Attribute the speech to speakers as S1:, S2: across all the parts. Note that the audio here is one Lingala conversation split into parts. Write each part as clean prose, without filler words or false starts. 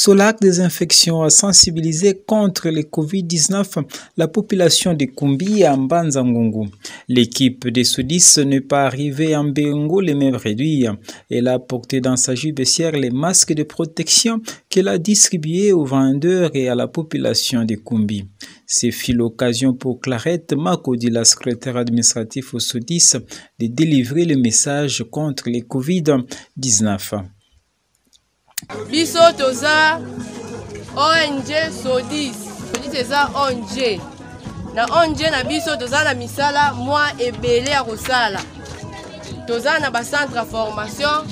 S1: Solac Désinfection a sensibilisé contre le Covid-19 la population de Kumbi et Mbanza-Ngungu. L'équipe des Sodis n'est pas arrivée en Bengo les mêmes réduits. Elle a porté dans sa jupe-baissière les masques de protection qu'elle a distribués aux vendeurs et à la population de Kumbi. C'est fut l'occasion pour Clarette Makodi, la secrétaire administrative aux Sodis, de délivrer le message contre le Covid-19.
S2: Biso toza ONG Sodis eza ONG na ONG na biso toza na misala moi ebele ya kosala toza na ba centre de formation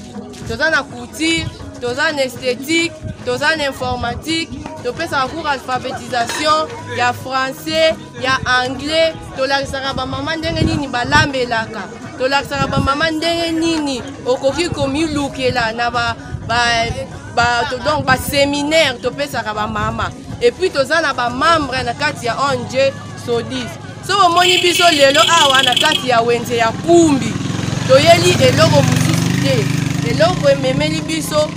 S2: toza na couture toza na esthétique toza na informatique topesa cours alphabétisation ya français ya anglais tolakisaka ba mama ndenge nini balambelaka tolakisaka ba mama ndenge nini okoki komilukela na donc ba séminaire topesaka ba mama et puis toza na ba membre na kati ya ONG Sodis so omoni biso lelo awa na kati ya wenze ya Kumbi toyeli eloko mususu te eloko ememeli biso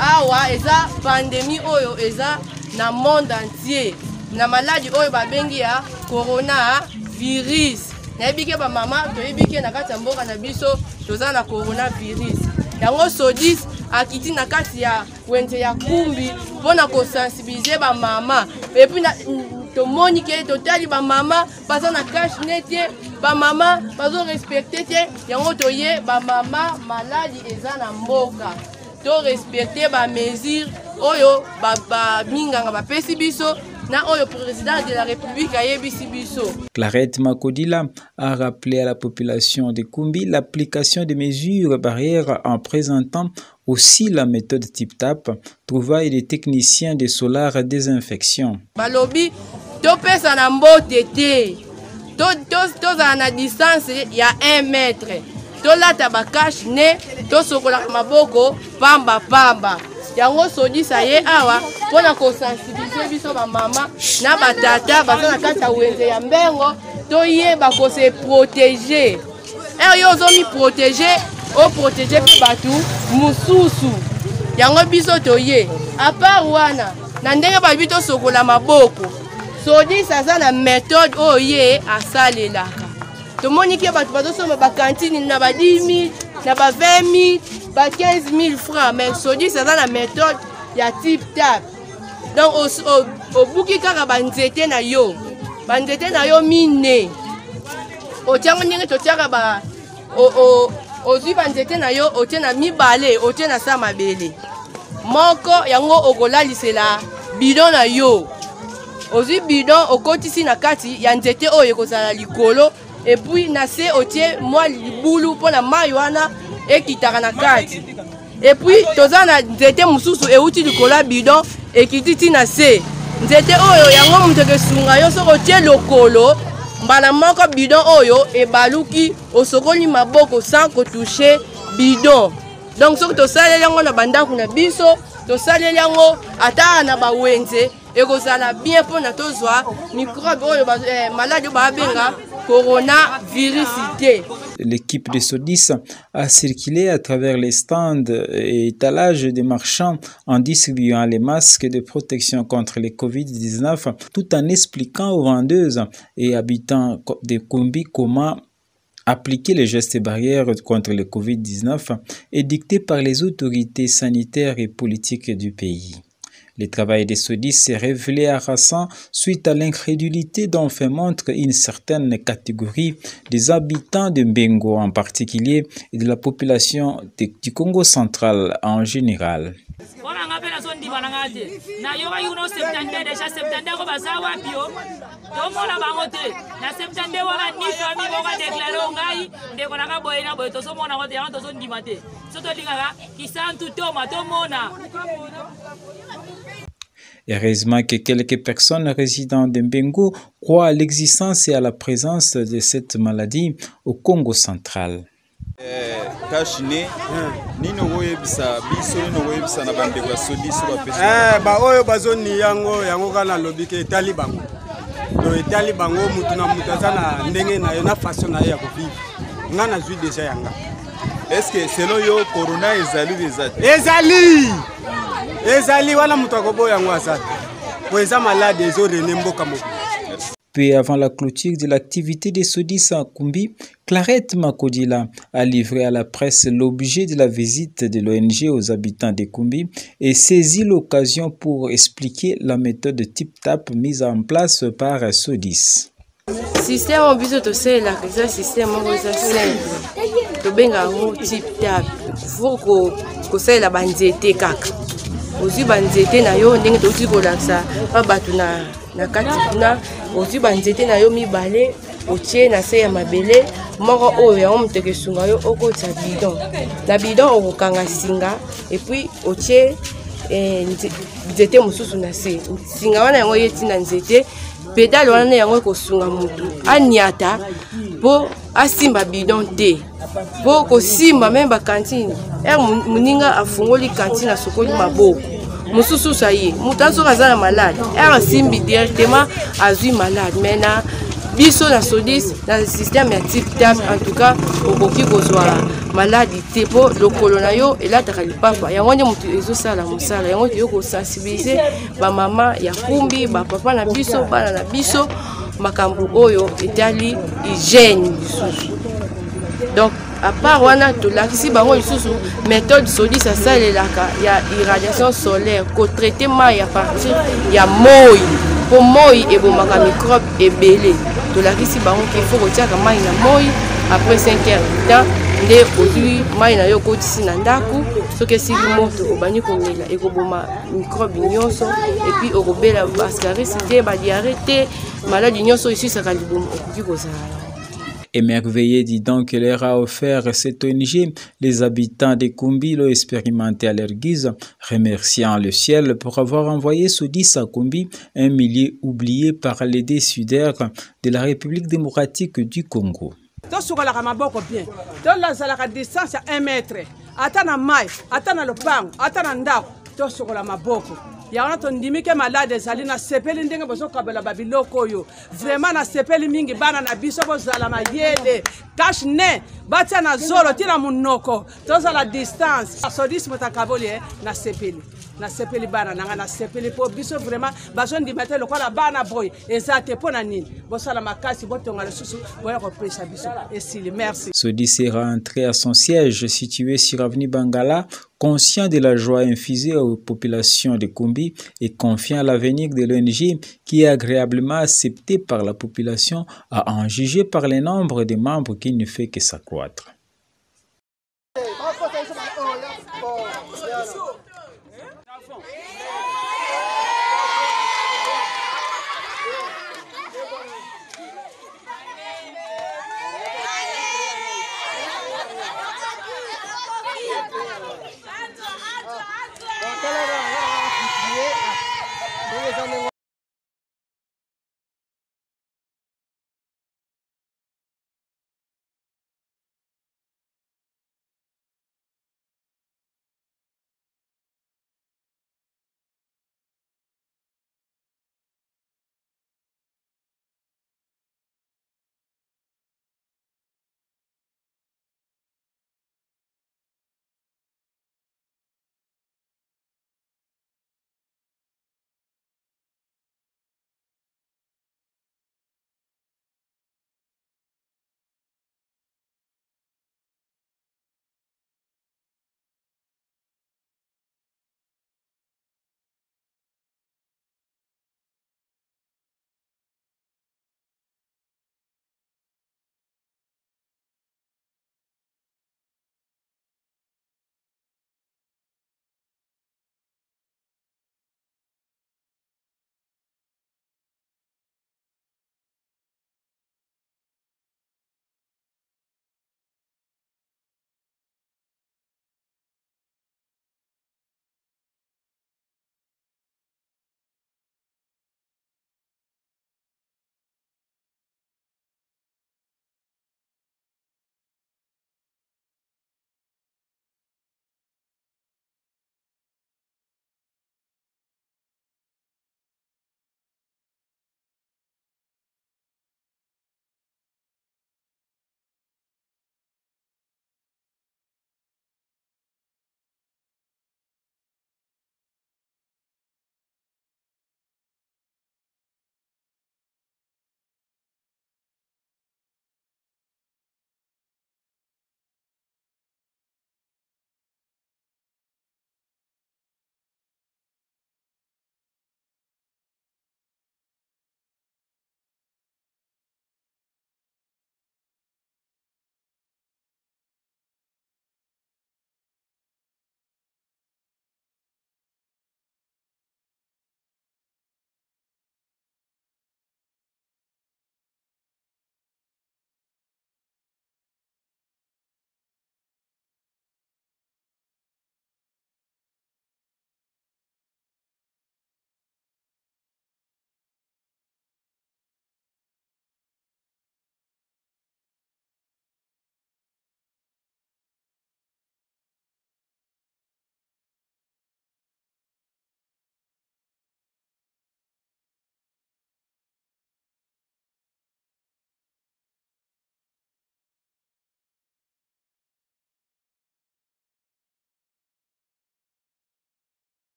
S2: awa eza pandémie oyo eza na monde entier na maladie oyo babengi ya coronavirus nayebike ba mama toyebike na kati ya mboka na biso toza na coronavirus yango Sodis akiti na kati ya wenze ya Kumbi pona ko sensibiliser ba mama et puis tomoni ke totali ba mama baza na cache net ba mama bazo respecter te yango toye ba mama maladi eza na mboka to respecter ba mesure oyo ba minganga ba pesi biso na oyo président de la République ayebisi biso.
S1: Clarette Makodila a rappelé à la population de Kumbi l'application des mesures barrières en présentant aussi la méthode TIP-TAP, trouvaille des techniciens de Solar Désinfection.
S2: Balobi to pesa na mbote te to za na distance ya 1 mètre to lata ba cache ne to sokola maboko pamba yango Sodis aye awa pona ko sensibiliser biso ba mama na batata baza na kati ya wenze ya mbengo to yeba ko se protéger yo zo mi protéger o protéger batu mususu yango biso toye a part wana na ndenge ba bito sokola maboko Sodis aza na méthode oye asalelaka tomoni ke batu bazosoma ba cantine na ba 10 000 na ba 20 000 ba 15 000 francs mais Sodis aza na méthode ya TIP-TAP donc au buki kaka banzete na yo mine otiango ndenge totiaka ba ozwi banzete na yo otie na mibale otie na sa mabele moko yango okolalisela bidon na yo ozwi bidon okotisi na kati ya nzete oyo ekozala likolo et puis na se otie mwa libulu pona mai wana ekitaka na kati et puis toza na nzete mususu euti likolo bidon ekititi na se nzete oyo yango mutu kesunga yo soko tie lokolo mbala moko bidon oyo ebaluki osokoli maboko sans toucher bidon donc soki tosaleli yango na bandako na biso tosaleli yango ata na bawenze ekozala bien pona tozwa microbe oyo maladi babenga coronavirus.
S1: L'équipe de Sodis a circulé à travers les stands et étalages des marchands en distribuant les masques de protection contre le Covid-19 tout en expliquant aux vendeuses et habitants de Kumbi comment appliquer les gestes barrières contre le Covid-19 édictés par les autorités sanitaires et politiques du pays. Le travail des Sodis s'est révélé harassant suite à l'incrédulité dont fait montre une certaine catégorie des habitants de Mbengo en particulier et de la population du Congo central en général. Heureusement que quelques personnes résidant de Mbengo croient à l'existence et à la présence de cette maladie au Congo central.
S3: Est-ce que selon yo corona ezali? ezali wana mutu akoboya yango azali po eza malade ezorene mboka moko.
S1: Peu avant la clôture de l'activité des SODIS à Kumbi, Clarette Makodila a livré à la presse l'objet de la visite de l'ONG aux habitants de Kumbi et saisit l'occasion pour expliquer la méthode tip-tap mise en place par SODIS.
S2: Système en biso to c'est la système en biso simple. To benga ngo tip-tap. Faut ko c'est la banzete kaka. Ozi banzete na yo ndenge to ti ko laksa ba batu na kati kuna ozi banzete na yo mibale otie na se ya mabele moko oyo ya omuteke sunga yo okota bidon na bidon okokanga singa et puis otie nzete mususu na se singa wana yango yeti na nzete pedale wana yango kosunga mutu aniata po asimba bidon te po kosimba même ba cantine muninga afungoli cantine asokoli maboko mususu sayi mutazo kazana malade simbi directement azui malade mena biso na SODIS na système ya tip-tap en tout cas okoki kozwa maladi te po lokolo na yo elataka lipapa yango nde mutu ezosala mosala yango toyo kosensibilize bamama ya Kumbi bapapa na biso bana na biso makambo oyo etali hygiène lisusu. Donc à part wana tolakisi bango lisusu méthode SODIS asalelaka ya irradiation solaire ko traiter mai à partir ya moi po moi ebomaka microbe ebele tolakisi bango qu'il faut kotiaka mai na moi après 5 heures du temps nde ozwi mai na yo kotisi na ndaku soki esili moto obani komela ekoboma microbe nyonso et puis okobela bascaris te badiarrhée te maladi nyonso esusaka libumu okoki kozala.
S1: Émerveillé dit donc que leur a offert cette ONG, les habitants de Kumbi l'ont expérimenté à leur guise, remerciant le ciel pour avoir envoyé SODIS à Kumbi, un milieu oublié par les décideurs de la République démocratique du Congo.
S4: Tosukolaka maboko bien. Tolazalaka distance ya 1 mètre. Ata na mai, ata na lopango, ata na ndako, tosukola maboko. Yaona tondimike malade ezali na sepeli ndenge bozokabela babiloko oyo. Vraiment na sepeli mingi bana na biso bozala mayele. Cache ne batia na zolo tina munoko. Tozala distance. SODIS motakaboli na sepeli. Na sepeli bana nanga na sepeli po biso vraiment bazondi mettre lokola bana boy ezate pona nini bosala makasi botonga lesusu boya ko presa biso esili merci.
S1: SODIS est rentré à son siège situé sur avenue Bangala, conscient de la joie infusée aux populations de Kumbi et confiant à l'avenir de l'ONG qui est agréablement accepté par la population, à en juger par le nombre de membres qui ne fait que s'accroître.